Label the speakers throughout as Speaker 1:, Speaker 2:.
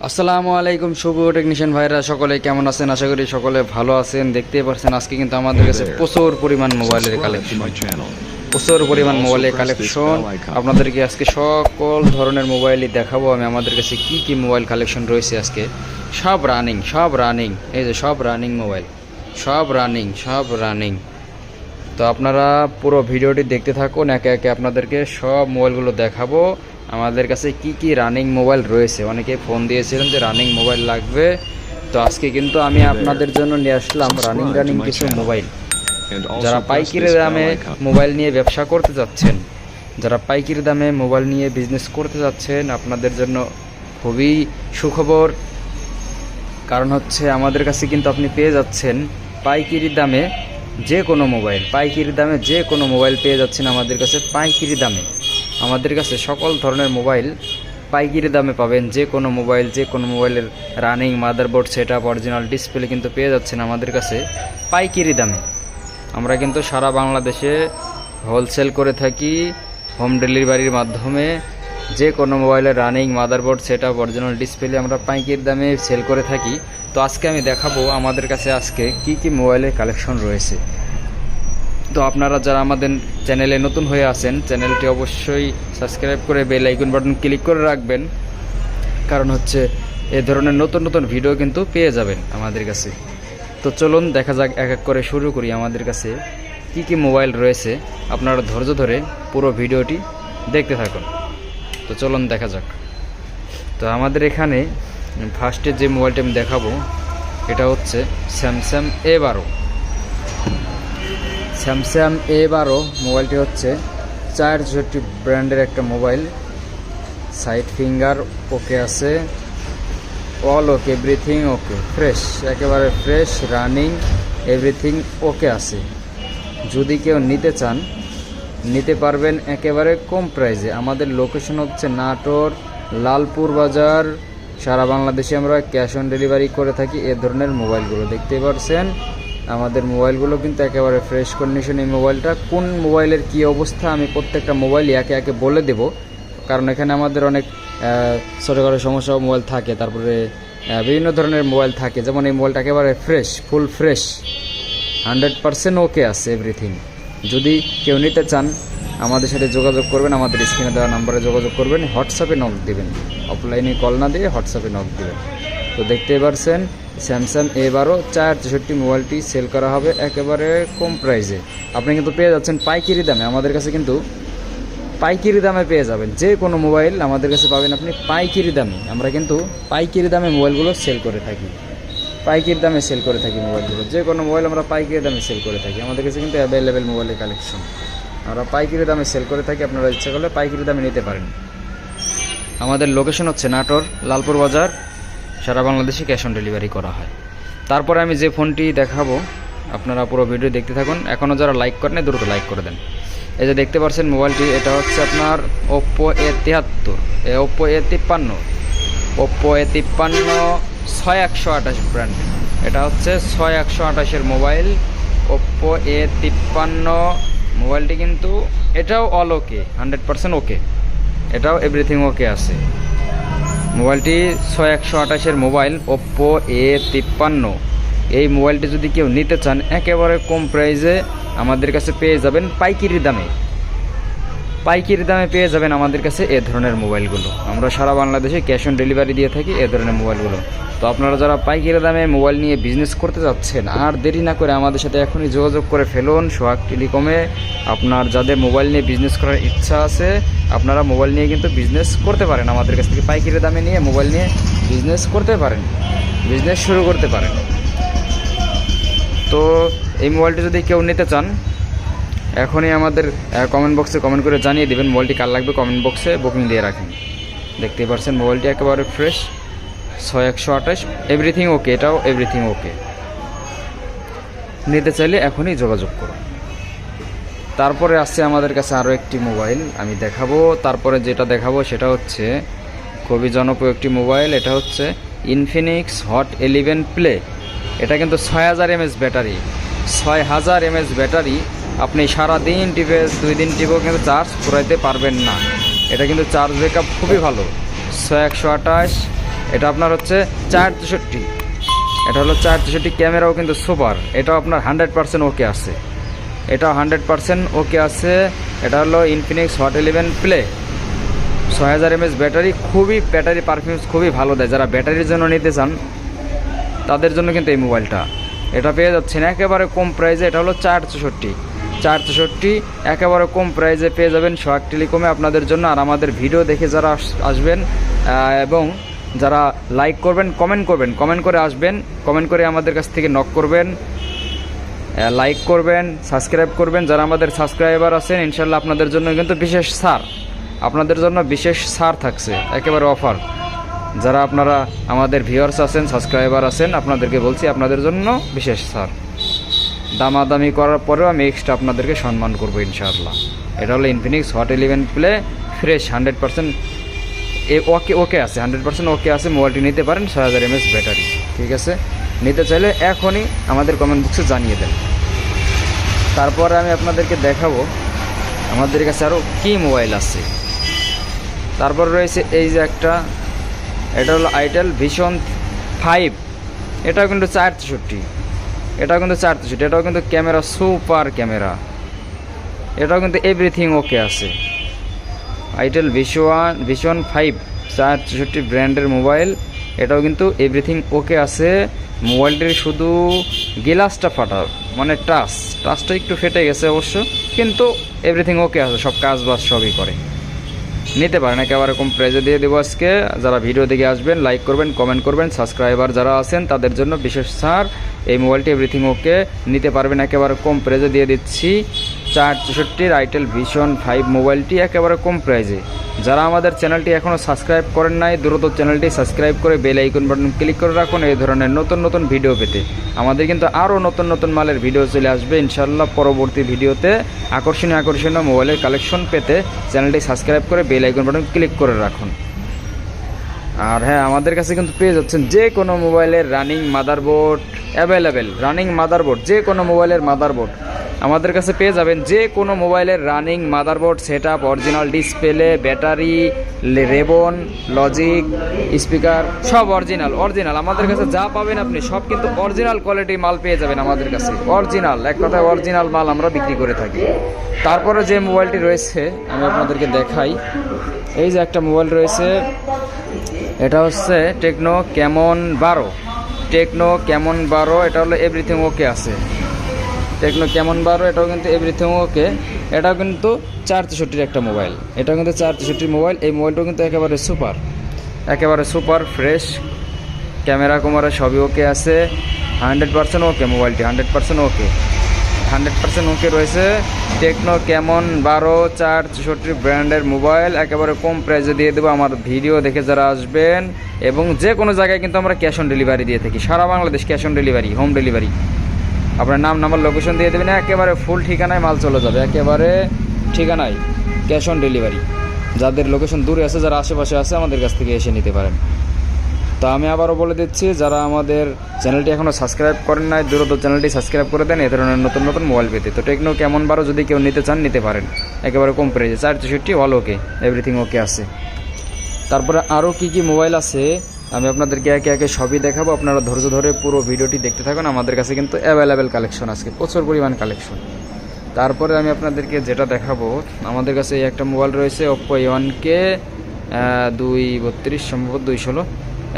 Speaker 1: আসসালামু আলাইকুম শুভ টেকনিশিয়ান ভাইরা সকলে কেমন আছেন? আশা করি সকলে ভালো আছেন। দেখতেই পাচ্ছেন আজকে কিন্তু আমাদের কাছে প্রচুর পরিমাণ মোবাইলের কালেকশন আপনাদেরকে আজকে সকল ধরনের মোবাইলই দেখাবো আমি। আমাদের কাছে কি কি মোবাইল কালেকশন রয়েছে আজকে সব রানিং এই যে সব রানিং মোবাইল, সব রানিং। তো আপনারা পুরো ভিডিওটি দেখতে থাকুন, একে একে আপনাদেরকে সব মোবাইলগুলো দেখাবো। আমাদের কাছে কি কি রানিং মোবাইল রয়েছে, অনেকে ফোন দিয়েছিলেন যে রানিং মোবাইল লাগবে, তো আজকে কিন্তু আমি আপনাদের জন্য নিয়ে আসলাম রানিং কিছু মোবাইল। যারা পাইকারি দামে মোবাইল নিয়ে ব্যবসা করতে যাচ্ছেন, যারা পাইকারি দামে মোবাইল নিয়ে বিজনেস করতে যাচ্ছেন, আপনাদের জন্য খুবই সুখবর। কারণ হচ্ছে আমাদের কাছে কিন্তু আপনি পেয়ে যাচ্ছেন পাইকারি দামে যে কোনো মোবাইল পেয়ে যাচ্ছেন আমাদের কাছে পাইকারি দামে। আমাদের কাছে সকল ধরনের মোবাইল পাইকারি দামে পাবেন। যে কোনো মোবাইলের running motherboard setup original display কিন্তু পেয়ে যাচ্ছেন আমাদের কাছে পাইকারি দামে। আমরা কিন্তু সারা বাংলাদেশে হোলসেল করে থাকি হোম ডেলিভারির মাধ্যমে। যে কোনো মোবাইলের running motherboard setup original display আমরা পাইকারি দামে সেল করে থাকি। তো আজকে আমি দেখাবো আমাদের কাছে আজকে কি কি মোবাইলের কালেকশন রয়েছে। তো আপনারা যারা আমাদের চ্যানেলে নতুন হয়ে আছেন, চ্যানেলটি অবশ্যই সাবস্ক্রাইব করে বেল আইকন বাটন ক্লিক করে রাখবেন, কারণ হচ্ছে এ ধরনের নতুন ভিডিও কিন্তু পেয়ে যাবেন আমাদের কাছে। তো চলুন দেখা যাক, এক এক করে শুরু করি আমাদের কাছে কি কি মোবাইল রয়েছে। আপনারা ধৈর্য ধরে পুরো ভিডিওটি দেখতে থাকুন। তো চলুন দেখা যাক। তো আমাদের এখানে ফার্স্টে যে মোবাইলটি আমি দেখাবো এটা হচ্ছে স্যামসাং A12 মোবাইলটি হচ্ছে 464 ব্র্যান্ডের একটা মোবাইল। সাইড ফিঙ্গার ওকে আছে, অল ওকে, এভরিথিং ওকে, ফ্রেশ, একেবারে ফ্রেশ, রানিং, এভরিথিং ওকে আছে। যদি কেউ নিতে চান নিতে পারবেন একেবারে কম প্রাইসে। আমাদের লোকেশন হচ্ছে নাটোর লালপুর বাজার। সারা বাংলাদেশে আমরা ক্যাশ অন ডেলিভারি করে থাকি। এ ধরনের মোবাইলগুলো দেখতে পাচ্ছেন, আমাদের মোবাইলগুলো কিন্তু একেবারে ফ্রেশ কন্ডিশন। এই মোবাইলটা কোন মোবাইলের কি অবস্থা আমি প্রত্যেকটা মোবাইলই একে একে বলে দেব, কারণ এখানে আমাদের অনেক ছোটোখাটো সমস্যা মোবাইল থাকে, তারপরে বিভিন্ন ধরনের মোবাইল থাকে। যেমন এই মোবাইলটা একেবারে ফ্রেশ, ফুল ফ্রেশ, 100% ওকে আছে এভরিথিং। যদি কেউ নিতে চান আমাদের সাথে যোগাযোগ করবেন, আমাদের স্ক্রিনে দেওয়া নাম্বারে যোগাযোগ করবেন, হোয়াটসঅ্যাপে নক দিবেন, অফলাইনে কল না দিয়ে হোয়াটসঅ্যাপে নক দিবেন। তো দেখতেই পারছেন স্যামসাং A12 464 মোবাইলটি সেল করা হবে একেবারে কম প্রাইসে। আপনি কিন্তু পেয়ে যাচ্ছেন পাইকারি দামে। আমাদের কাছে কিন্তু পাইকারি দামে পেয়ে যাবেন। যে কোনো মোবাইল আমাদের কাছে পাবেন আপনি পাইকারি দামে। আমরা কিন্তু পাইকারি দামে মোবাইলগুলো সেল করে থাকি, মোবাইলগুলো। যে কোনো মোবাইল আমরা পাইকারি দামে সেল করে থাকি। আমাদের কাছে কিন্তু অ্যাভেলেবেল মোবাইলের কালেকশন আমরা পাইকারি দামে সেল করে থাকি। আপনারা ইচ্ছা করলে পাইকারি দামে নিতে পারেন। আমাদের লোকেশন হচ্ছে নাটোর লালপুর বাজার। সারা বাংলাদেশে ক্যাশ অন ডেলিভারি করা হয়। তারপরে আমি যে ফোনটি দেখাবো আপনারা পুরো ভিডিও দেখতে থাকুন। এখনও যারা লাইক করেন দ্রুত লাইক করে দেন। এই যে দেখতে পাচ্ছেন মোবাইলটি, এটা হচ্ছে আপনার Oppo A73, Oppo A53 6128 brand. এটা হচ্ছে 6128-এর মোবাইল, Oppo A53 মোবাইলটি। কিন্তু এটাও অল ওকে, 100% ওকে, এটাও এভরিথিং ওকে আছে। মোবাইলটি 6128-এর মোবাইল Oppo A53। এই মোবাইলটি যদি কেউ নিতে চান একেবারে কম প্রাইসে আমাদের কাছে পেয়ে যাবেন পাইকারি দামে পেয়ে যাবেন আমাদের কাছে এ ধরনের মোবাইলগুলো। আমরা সারা বাংলাদেশে ক্যাশ অন ডেলিভারি দিয়ে থাকি এ ধরনের মোবাইলগুলো। তো আপনারা যারা পাইকারি দামে মোবাইল নিয়ে বিজনেস করতে যাচ্ছেন, আর দেরি না করে আমাদের সাথে এখনই যোগাযোগ করে ফেলুন সোহাগ টেলিকমে। আপনার যাদের মোবাইল নিয়ে বিজনেস করার ইচ্ছা আছে আপনারা মোবাইল নিয়ে কিন্তু বিজনেস করতে পারেন। আমাদের কাছ থেকে পাইকারি দামে নিয়ে মোবাইল নিয়ে বিজনেস করতে পারেন, বিজনেস শুরু করতে পারেন। তো এই মোবাইলটি যদি কেউ নিতে চান এখনই আমাদের কমেন্ট বক্সে কমেন্ট করে জানিয়ে দেবেন মোবাইলটি কার লাগবে। কমেন্ট বক্সে বুকিং দিয়ে রাখেন। দেখতেই পাচ্ছেন মোবাইলটি একেবারে ফ্রেশ, 6128, এভরিথিং ওকে, এটাও এভরিথিং ওকে। নিতে চাইলে এখনই যোগাযোগ করুন। তারপরে আসছে আমাদের কাছে আরও একটি মোবাইল আমি দেখাবো। তারপরে যেটা দেখাবো সেটা হচ্ছে খুবই জনপ্রিয় একটি মোবাইল। এটা হচ্ছে ইনফিনিক্স হট 11 প্লে। এটা কিন্তু 6000 mAh ব্যাটারি, 6000 mAh ব্যাটারি। আপনি সারাদিন টিপে 2 দিন টিপেও কিন্তু চার্জ করাইতে পারবেন না। এটা কিন্তু চার্জ ব্যাকআপ খুবই ভালো। 6128 এটা আপনার হচ্ছে 464, এটা হলো 464, ক্যামেরাও কিন্তু সুপার, এটাও আপনার 100% ওকে আছে, এটাও 100% ওকে আছে। এটা হলো Infinix hot 11 play, 6000 mAh battery, খুবই ব্যাটারি পারফরমেন্স খুবই ভালো দেয়। যারা ব্যাটারির জন্য নিতে চান তাদের জন্য কিন্তু এই মোবাইলটা, এটা পেয়ে যাচ্ছেন একেবারে কম প্রাইসে। এটা হলো 464 একেবারে কম প্রাইসে পেয়ে যাবেন সোহাগ টেলিকমে আপনাদের জন্য। আর আমাদের ভিডিও দেখে যারা আসবেন এবং যারা লাইক করবেন, কমেন্ট করে আসবেন, কমেন্ট করে আমাদের কাছ থেকে নক করবেন, লাইক করবেন, সাবস্ক্রাইব করবেন। যারা আমাদের সাবস্ক্রাইবার আছেন ইনশাল্লাহ আপনাদের জন্য কিন্তু বিশেষ ছাড়, আপনাদের জন্য বিশেষ ছাড় থাকছে, একেবারে অফার। যারা আপনারা আমাদের ভিউয়ার্স আছেন, সাবস্ক্রাইবার আছেন, আপনাদেরকে বলছি আপনাদের জন্য বিশেষ ছাড়। দামাদামি করার পরেও আমি এক্সট্রা আপনাদেরকে সম্মান করবো ইনশাআল্লাহ। এটা হলো ইনফিনিক্স হট 11 প্লে, ফ্রেশ 100% ওকে আছে, 100% ওকে আছে। মোবাইলটি নিতে পারেন, 6000 mAh ব্যাটারি। ঠিক আছে, নিতে চাইলে এখনই আমাদের কমেন্ট বক্সে জানিয়ে দেন। তারপরে আমি আপনাদেরকে দেখাবো আমাদের কাছে আরও কী মোবাইল আছে। তারপর রয়েছে এই যে একটা, এটা হলো আইটেল ভিশন 5, এটাও কিন্তু 464, এটাও কিন্তু ক্যামেরা সুপার ক্যামেরা, এটাও কিন্তু এভরিথিং ওকে আছে। আইটেল ভিশন 5 464 ব্র্যান্ডের মোবাইল, এটাও কিন্তু এভরিথিং ওকে আছে। মোবাইলটির শুধু গ্লাসটা ফাটা, মানে টাচটা একটু ফেটে গেছে অবশ্য, কিন্তু এভরিথিং ওকে আছে, সব কাজ বাজ সবই করে। নিতে পারেন, একেবারে কম প্রাইজে দিয়ে দেবো আজকে। যারা ভিডিও দেখে আসবেন, লাইক করবেন, কমেন্ট করবেন, সাবস্ক্রাইবার যারা আছেন তাদের জন্য বিশেষ ছাড়। এই মোবাইলটি এভরিথিং ওকে নিতে পারবেন, একেবারে কম প্রাইজে দিয়ে দিচ্ছি। 464 আইটেল ভিশন 5 মোবাইলটি একেবারে কম প্রাইজে। যারা আমাদের চ্যানেলটি এখনও সাবস্ক্রাইব করেন নাই, দ্রুত চ্যানেলটি সাবস্ক্রাইব করে বেল আইকন বাটন ক্লিক করে রাখুন এই ধরনের নতুন ভিডিও পেতে। আমাদের কিন্তু আরও নতুন মালের ভিডিও চলে আসবে ইনশাআল্লাহ। পরবর্তী ভিডিওতে আকর্ষণীয় মোবাইলের কালেকশন পেতে চ্যানেলটি সাবস্ক্রাইব করে বেল আইকন বাটন ক্লিক করে রাখুন। আর হ্যাঁ, আমাদের কাছে কিন্তু পেয়ে যাচ্ছেন যে কোনো মোবাইলের রানিং মাদারবোর্ড অ্যাভেলেবেল, যে কোনো মোবাইলের মাদারবোর্ড আমাদের কাছে পেয়ে যাবেন। যে কোনো মোবাইলের running motherboard, setup, original display, battery, ribbon, logic, speaker সব অরিজিনাল। আমাদের কাছে যা পাবেন আপনি সব কিন্তু অরিজিনাল কোয়ালিটির মাল পেয়ে যাবেন আমাদের কাছে। অরিজিনাল, এক কথায় অরিজিনাল মাল আমরা বিক্রি করে থাকি। তারপরে যে মোবাইলটি রয়েছে আমি আপনাদেরকে দেখাই। এই যে একটা মোবাইল রয়েছে, এটা হচ্ছে টেকনো ক্যামন 12, এটা হলো এভরিথিং ওকে আছে। টেকনো ক্যামন 12, এটাও কিন্তু এভরিথিং ওকে। এটাও কিন্তু 464 একটা মোবাইল, এটাও কিন্তু 464 মোবাইল। এই মোবাইলটাও কিন্তু একেবারে সুপার ফ্রেশ, ক্যামেরা সবই ওকে আছে, 100% ওকে। মোবাইলটি 100% ওকে রয়েছে। টেকনো ক্যামন 12 464 ব্র্যান্ডের মোবাইল, একেবারে কম প্রাইসে দিয়ে দেবো। আমার ভিডিও দেখে যারা আসবেন, এবং যে কোনো জায়গায় কিন্তু আমরা ক্যাশ অন ডেলিভারি দিয়ে থাকি, সারা Bangladesh cash on delivery, home delivery. আপনার নাম, নাম্বার, লোকেশন দিয়ে দেবেন, একেবারে ফুল ঠিকানায় মাল চলে যাবে, একেবারে ঠিকানায় ক্যাশ অন ডেলিভারি। যাদের লোকেশন দূরে আছে, যারা আশেপাশে আছে, আমাদের কাছ থেকে এসে নিতে পারেন। তো আমি আবারও বলে দিচ্ছি, যারা আমাদের চ্যানেলটি এখনও সাবস্ক্রাইব করেন নাই, দ্রুত চ্যানেলটি সাবস্ক্রাইব করে দেন এই ধরনের নতুন মোবাইল পেতে। তো টেকনো ক্যামন 12 যদি কেউ নিতে চান নিতে পারেন, একেবারে কম প্রাইসে। 464 অল ওকে, এভরিথিং ওকে আছে। তারপরে আরও কি মোবাইল আছে আমি আপনাদেরকে একে সবই দেখাবো। আপনারা ধৈর্য ধরে পুরো ভিডিওটি দেখতে থাকুন। আমাদের কাছে কিন্তু অ্যাভেলেবেল কালেকশন আজকে, প্রচুর পরিমাণ কালেকশন। তারপরে আমি আপনাদেরকে যেটা দেখাবো, আমাদের কাছে এই একটা মোবাইল রয়েছে Oppo A1K 232 সম্ভবত 216।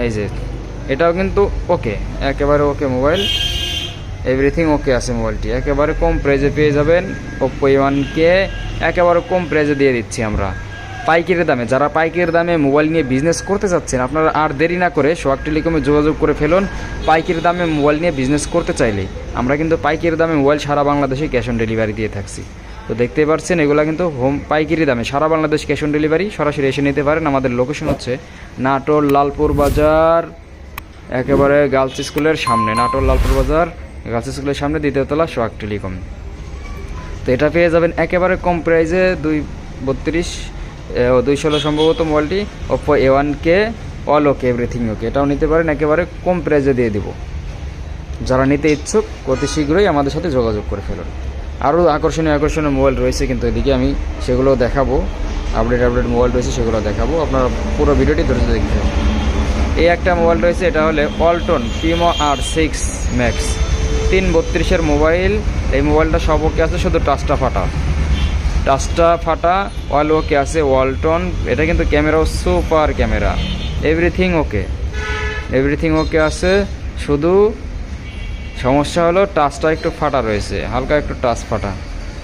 Speaker 1: এই যে এটাও কিন্তু ওকে, একেবারে ওকে মোবাইল, এভরিথিং ওকে আছে। মোবাইলটি একেবারে কম প্রাইসে পেয়ে যাবেন। Oppo A1K একেবারে কম প্রাইসে দিয়ে দিচ্ছি আমরা পাইকারি দামে। যারা পাইকারি দামে মোবাইল নিয়ে বিজনেস করতে চাচ্ছেন, আপনারা আর দেরি না করে সোহাগ টেলিকমে যোগাযোগ করে ফেলুন। পাইকারি দামে মোবাইল নিয়ে বিজনেস করতে চাইলে আমরা কিন্তু পাইকারি দামে মোবাইল সারা বাংলাদেশে ক্যাশ অন ডেলিভারি দিয়ে থাকছি। তো দেখতেই পাচ্ছেন, এগুলো কিন্তু পাইকারি দামে সারা বাংলাদেশ ক্যাশ অন ডেলিভারি, সরাসরি এসে নিতে পারেন। আমাদের লোকেশন হচ্ছে নাটোর লালপুর বাজার, একেবারে গার্লস স্কুলের সামনে। নাটোর লালপুর বাজার গার্লস স্কুলের সামনে, দ্বিতীয় তলা, সোহাগ টেলিকম। তো এটা পেয়ে যাবেন একেবারে কম প্রাইসে, 216 সম্ভবত মোবাইলটি। Oppo A1K অল ওকে, এভরিথিং ওকে, এটাও নিতে পারেন, একেবারে কম প্রাইসে দিয়ে দিব। যারা নিতে ইচ্ছুক অতি শীঘ্রই আমাদের সাথে যোগাযোগ করে ফেলুন। আরও আকর্ষণীয় মোবাইল রয়েছে কিন্তু এদিকে, আমি সেগুলো দেখাবো। আপডেট মোবাইল রয়েছে, সেগুলো দেখাবো। আপনারা পুরো ভিডিওটি ধৈর্য দেখতে হবে। এই একটা মোবাইল রয়েছে, এটা হলে ওয়ালটন প্রিমো R6 ম্যাক্স 332-এর মোবাইল। এই মোবাইলটা সব ওকে আছে, শুধু টাচটা ফাটা অল ওকে আছে ওয়ালটন। এটা কিন্তু ক্যামেরাও সুপার ক্যামেরা, এভরিথিং ওকে আছে, শুধু সমস্যা হলো টাচটা একটু ফাটা রয়েছে, হালকা একটু টাচ ফাটা।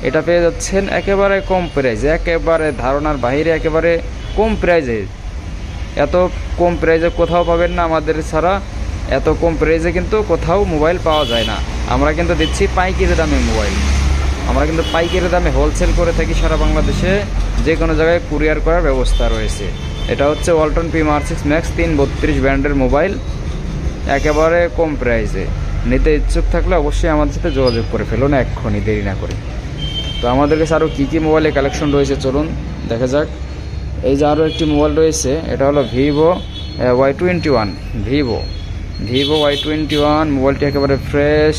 Speaker 1: এটা পেয়ে যাচ্ছেন একেবারে কম প্রাইজে, একেবারে ধারণার বাইরে, একেবারে কম প্রাইজে। এত কম প্রাইজে কোথাও পাবেন না আমাদের ছাড়া, এত কম প্রাইজে কিন্তু কোথাও মোবাইল পাওয়া যায় না। আমরা কিন্তু দিচ্ছি পাইকারি দামে মোবাইল, আমরা কিন্তু পাইকারি দামে হোলসেল করে থাকি সারা বাংলাদেশে, যে কোনো জায়গায় কুরিয়ার করার ব্যবস্থা রয়েছে। এটা হচ্ছে ওয়ালটন প্রিমো R6 ম্যাক্স 332 ব্র্যান্ডের মোবাইল, একেবারে কম প্রাইসে। নিতে ইচ্ছুক থাকলে অবশ্যই আমাদের সাথে যোগাযোগ করে ফেলুন এক্ষুনি, দেরি না করে। তো আমাদের কাছে আরও কী কী মোবাইলের কালেকশন রয়েছে চলুন দেখা যাক। এই যে আরও একটি মোবাইল রয়েছে, এটা হলো ভিভো Y21, ভিভো Y21। মোবাইলটি একেবারে ফ্রেশ,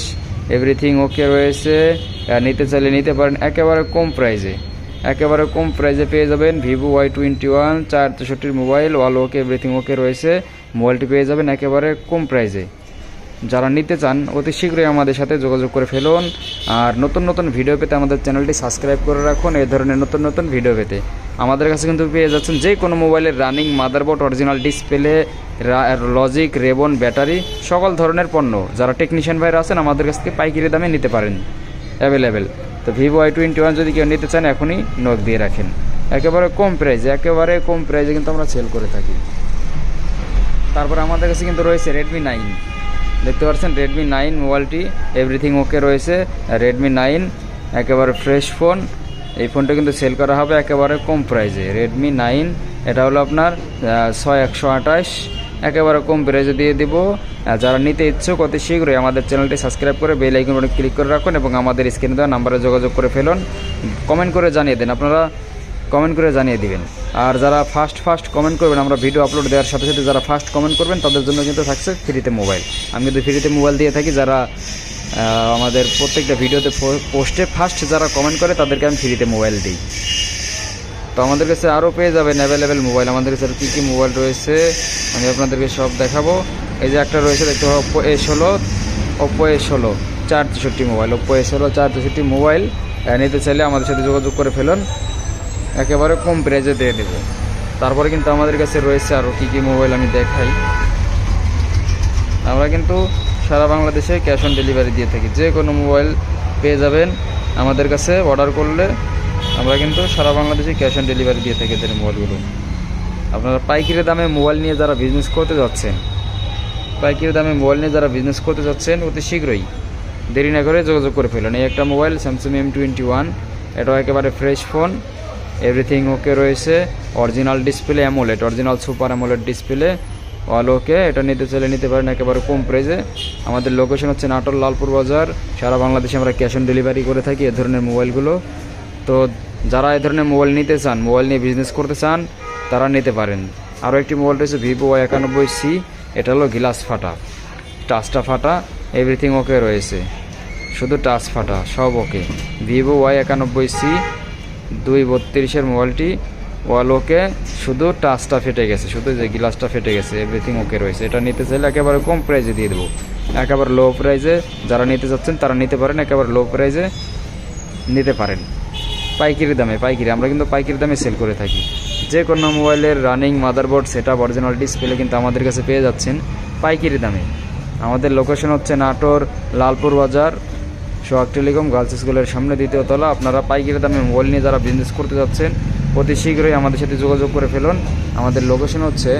Speaker 1: এভরিথিং ওকে রয়েছে, নিতে চাইলে নিতে পারেন একেবারে কম প্রাইজে পেয়ে যাবেন ভিভো Y21 464 মোবাইল, অল ওকে এভরিথিং ওকে রয়েছে। মোবাইলটি পেয়ে যাবেন একেবারে কম প্রাইজে। যারা নিতে চান অতি শীঘ্রই আমাদের সাথে যোগাযোগ করে ফেলুন। আর নতুন ভিডিও পেতে আমাদের চ্যানেলটি সাবস্ক্রাইব করে রাখুন। এই ধরনের নতুন ভিডিও পেতে আমাদের কাছে কিন্তু পেয়ে যাচ্ছেন যে কোনো মোবাইলের running motherboard, original display, logic, ribbon, battery, সকল ধরনের পণ্য। যারা টেকনিশিয়ান ভাইরা আছেন আমাদের কাছ থেকে পাইকারি দামে নিতে পারেন, অ্যাভেলেবেল। তো ভিভো Y21 যদি কেউ নিতে চান এখনই নোট দিয়ে রাখেন, একেবারে কম প্রাইজে কিন্তু আমরা সেল করে থাকি। তারপর আমাদের কাছে কিন্তু রয়েছে Redmi 9, দেখতে পাচ্ছেন Redmi 9 মোবাইলটি, এভরিথিং ওকে রয়েছে। Redmi 9 একেবারে ফ্রেশ ফোন, এই ফোনটা কিন্তু সেল করা হবে একেবারে কম প্রাইজে। Redmi 9 এটা হলো আপনার 6128, একেবারে কম প্রাইজে দিয়ে দিব। যারা নিতে ইচ্ছুক অতি শীঘ্রই আমাদের চ্যানেলটি সাবস্ক্রাইব করে বেল আইকনে ক্লিক করে রাখুন এবং আমাদের স্ক্রিনে দেওয়া নাম্বারে যোগাযোগ করে ফেলুন। কমেন্ট করে জানিয়ে দেন, আপনারা কমেন্ট করে জানিয়ে দিবেন। আর যারা ফার্স্ট কমেন্ট করবেন, আমরা ভিডিও আপলোড দেওয়ার সাথে সাথে যারা ফার্স্ট কমেন্ট করবেন তাদের জন্য কিন্তু থাকছে ফ্রিতে মোবাইল। আমি কিন্তু ফ্রিতে মোবাইল দিয়ে থাকি, যারা আমাদের প্রত্যেকটা ভিডিওতে পোস্টে ফার্স্ট যারা কমেন্ট করে তাদেরকে আমি ফ্রিতে মোবাইল দিই। তো আমাদের কাছে আরও পেয়ে যাবেন অ্যাভেলেবেল মোবাইল। আমাদের কাছে কী কী মোবাইল রয়েছে আমি আপনাদেরকে সব দেখাবো। এই যে একটা রয়েছে দেখতে পাবো Oppo A16 464 mobile, Oppo A16 464 mobile. নিতে চাইলে আমাদের সাথে যোগাযোগ করে ফেলুন, একেবারে কম প্রাইজে দিয়ে দেব। তারপরে কিন্তু আমাদের কাছে রয়েছে আরও কী কী মোবাইল আমি দেখাই। আমরা কিন্তু সারা বাংলাদেশে ক্যাশ অন ডেলিভারি দিয়ে থাকি, যে কোনো মোবাইল পেয়ে যাবেন আমাদের কাছে অর্ডার করলে। আমরা কিন্তু সারা বাংলাদেশে ক্যাশ অন ডেলিভারি দিয়ে থাকি এদের মোবাইলগুলো। আপনারা পাইকারি দামে মোবাইল নিয়ে যারা বিজনেস করতে যাচ্ছেন অতি শীঘ্রই দেরি না করে যোগাযোগ করে ফেলুন। এই একটা মোবাইল স্যামসাং M21, এটাও একেবারে ফ্রেশ ফোন, এভরিথিং ওকে রয়েছে। Original display AMOLED, original super AMOLED display, all ওকে। এটা নিতে চাইলে নিতে পারেন একেবারে কম প্রাইজে। আমাদের লোকেশন হচ্ছে নাটোর লালপুর বাজার। সারা বাংলাদেশে আমরা ক্যাশ অন ডেলিভারি করে থাকি এ ধরনের মোবাইলগুলো। তো যারা এই ধরনের মোবাইল নিতে চান, মোবাইল নিয়ে বিজনেস করতে চান, তারা নিতে পারেন। আরও একটি মোবাইল রয়েছে ভিভো Y91C, এটা হলো গ্লাস ফাটা, টাচটা ফাটা, এভরিথিং ওকে রয়েছে, শুধু টাচ ফাটা, সব ওকে। ভিভো Y91C 232-এর মোবাইলটি, অল ওকে, শুধু টাচটা ফেটে গেছে, শুধু যে গ্লাসটা ফেটে গেছে, এভরিথিং ওকে রয়েছে। এটা নিতে চাইলে একেবারে কম প্রাইজে দিয়ে দেবো, একেবারে লো প্রাইজে। যারা নিতে চাচ্ছেন তারা নিতে পারেন, একেবারে লো প্রাইজে নিতে পারেন, পাইকারি দামে। আমরা কিন্তু পাইকারি দামে সেল করে থাকি। যে কোনো মোবাইলের running motherboard, setup, original display কিন্তু আমাদের কাছে পেয়ে যাচ্ছেন পাইকারি দামে। আমাদের লোকেশন হচ্ছে নাটোর লালপুর বাজার, সোহাগ টেলিকম গার্লস স্কুলের সামনে, 2য় তলা। আপনারা পাইকারি দামে মোবাইল নিয়ে যারা বিজনেস করতে যাচ্ছেন অতি শীঘ্রই আমাদের সাথে যোগাযোগ করে ফেলুন। আমাদের লোকেশন হচ্ছে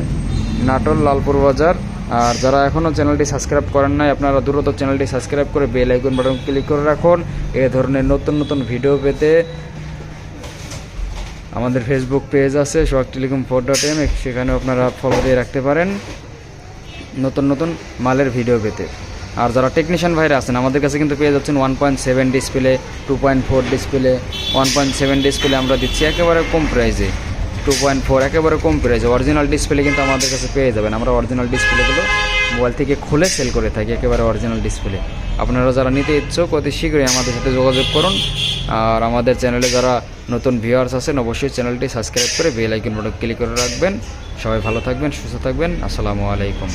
Speaker 1: নাটোর লালপুর বাজার। আর যারা এখনও চ্যানেলটি সাবস্ক্রাইব করেন নাই, আপনারা দ্রুত চ্যানেলটি সাবস্ক্রাইব করে বেল আইকন বাটন ক্লিক করে রাখুন। এই ধরনের নতুন ভিডিও পেতে আমাদের ফেসবুক পেজ আছে সোহাগ টেলিকম 4.m, সেখানেও আপনারা ফলো দিয়ে রাখতে পারেন নতুন মালের ভিডিও পেতে। আর যারা টেকনিশিয়ান ভাইরা আছেন আমাদের কাছে কিন্তু পেয়ে যাচ্ছেন 1.7 ডিসপ্লে, 2.4 ডিসপ্লে। 1.7 ডিসপ্লে আমরা দিচ্ছি একেবারে কম প্রাইজে, 2.4 একেবারে কম প্রাইজে। অরিজিনাল ডিসপ্লে কিন্তু আমাদের কাছে পেয়ে যাবেন, আমরা অরিজিনাল ডিসপ্লেগুলো মোবাইল থেকে খুলে সেল করে থাকি একেবারে অরিজিনাল ডিসপ্লে। আপনারা যারা নিতে ইচ্ছুক অতি শীঘ্রই আমাদের সাথে যোগাযোগ করুন। আর আমাদের চ্যানেলে যারা নতুন ভিউয়ার্স আছেন অবশ্যই চ্যানেলটি সাবস্ক্রাইব করে বেল আইকন বাটন ক্লিক করে রাখবেন। সবাই ভালো থাকবেন, সুস্থ থাকবেন। আসসালামু আলাইকুম।